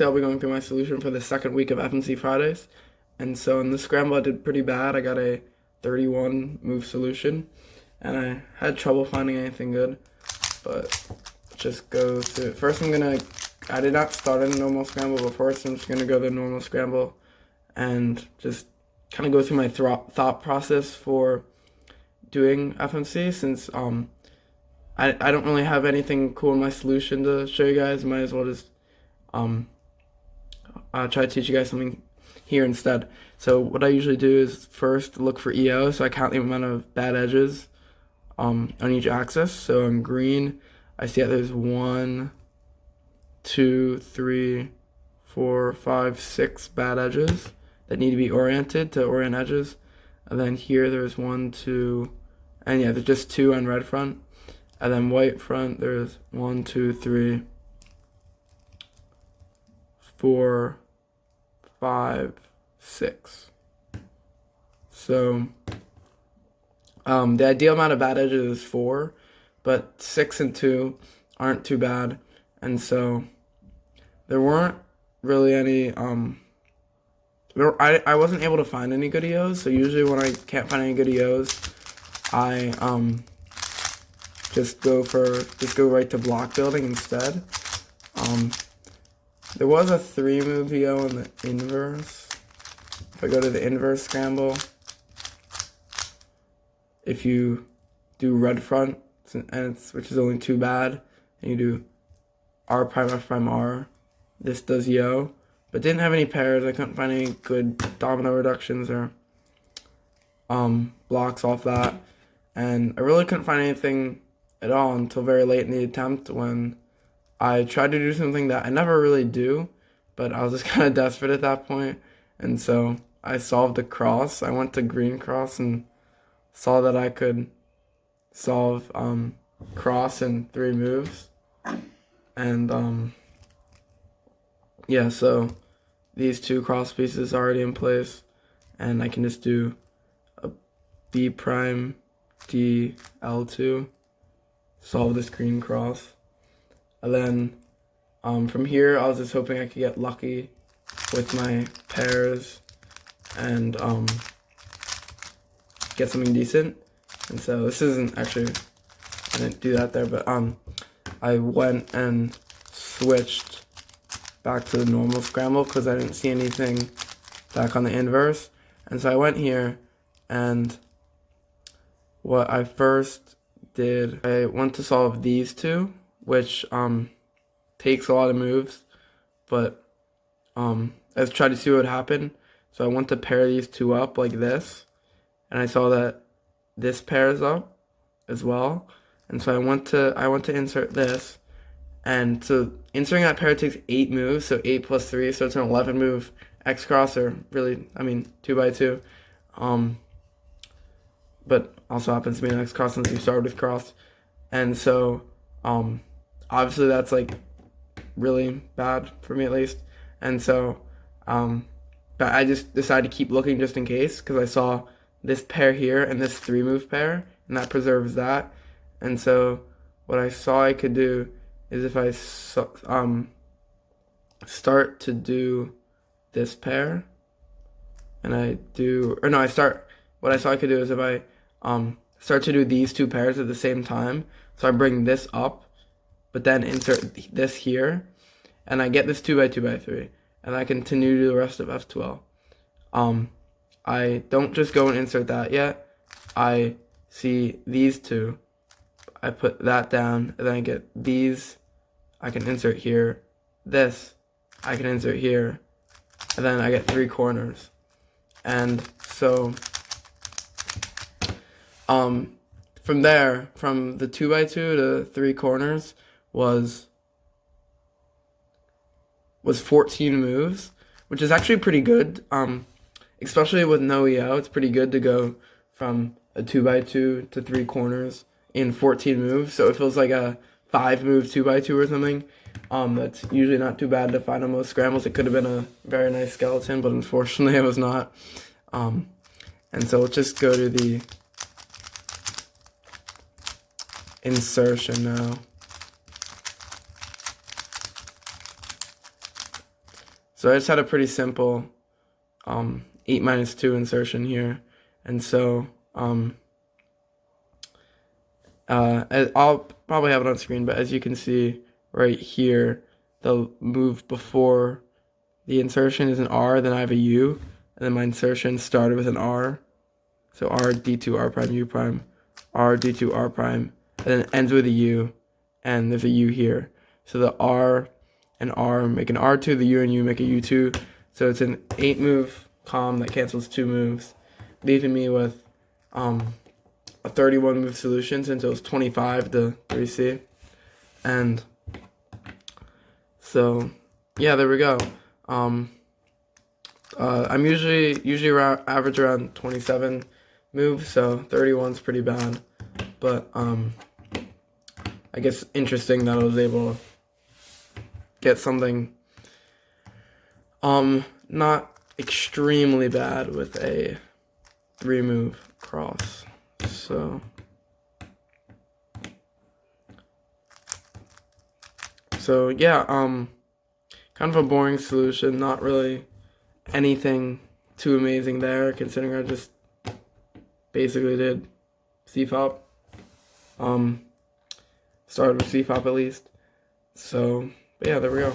I'll be going through my solution for the second week of FMC Fridays. And so in the scramble, I did pretty bad. I got a 31 move solution, and I had trouble finding anything good, but just go through it. First, I did not start in a normal scramble, but first I'm just gonna go the normal scramble and just kind of go through my thought process for doing FMC, since I don't really have anything cool in my solution to show you guys. Might as well just try to teach you guys something here instead. So what I usually do is first look for EO, so I count the amount of bad edges on each axis. So on green, I see that there's 1, 2, 3, 4, 5, 6 bad edges that need to be oriented to orient edges. And then here there's 1, 2, and yeah, there's just 2 on red front. And then white front, there's 1, 2, 3, 4, 5, 6. So the ideal amount of bad edges is 4, but 6 and 2 aren't too bad. And so there weren't really any I wasn't able to find any good EOs. So usually when I can't find any good EOs, I just go right to block building instead. There was a 3 move EO in the inverse. If I go to the inverse scramble, if you do red front, which is only 2 bad, and you do R prime F prime R, this does EO, but didn't have any pairs. I couldn't find any good domino reductions or blocks off that, and I really couldn't find anything at all until very late in the attempt, when I tried to do something that I never really do, but I was just kind of desperate at that point, and so I solved a cross. I went to green cross and saw that I could solve cross in 3 moves, and yeah, so these 2 cross pieces are already in place, and I can just do a B prime D L2, solve this green cross. And then from here, I was just hoping I could get lucky with my pairs and get something decent. And so this isn't actually, I didn't do that there, but I went and switched back to the normal scramble because I didn't see anything back on the inverse. And so I went here, and what I first did, I went to solve these 2, which takes a lot of moves, but I was trying to see what would happen. So I went to pair these 2 up like this, and I saw that this pairs up as well. And so I went to insert this, and so inserting that pair takes 8 moves, so 8 plus 3, so it's an 11 move X cross, or really, 2 by 2. But also happens to be an X cross since you started with cross. And so obviously that's like really bad for me, at least. And so but I just decided to keep looking just in case, because I saw this pair here and this 3 move pair, and that preserves that. And so what I saw I could do is, if I start to do this pair, and what I saw I could do is, if I start to do these 2 pairs at the same time, so I bring this up, but then insert this here, and I get this 2 by 2 by 3, and I continue to do the rest of F12. I don't just go and insert that yet. I see these 2, I put that down, and then I get these, I can insert here, this, I can insert here, and then I get 3 corners. And so from there, from the 2 by 2 to 3 corners was 14 moves, which is actually pretty good. Especially with no EO, it's pretty good to go from a 2 by 2 to 3 corners in 14 moves. So it feels like a 5 move 2 by 2 or something. That's usually not too bad to find on most scrambles. It could have been a very nice skeleton, but unfortunately it was not. And so let's just go to the insertion now. So I just had a pretty simple 8 minus 2 insertion here. And so I'll probably have it on screen, but as you can see right here, the move before the insertion is an R, then I have a U, and then my insertion started with an R. So R, D2, R prime, U prime, R, D2, R prime, and then it ends with a U, and there's a U here. So the R and R make an R2, the U and U make a U2. So it's an 8 move comm that cancels 2 moves, leaving me with a 31 move solution since it was 25 to 3C. And so yeah, there we go. I'm usually around average around 27 moves, so 31's pretty bad. But I guess interesting that I was able to get something not extremely bad with a 3 move cross. So yeah, kind of a boring solution, not really anything too amazing there, considering I just basically did CFOP. Started with CFOP at least. So, but yeah, there we go.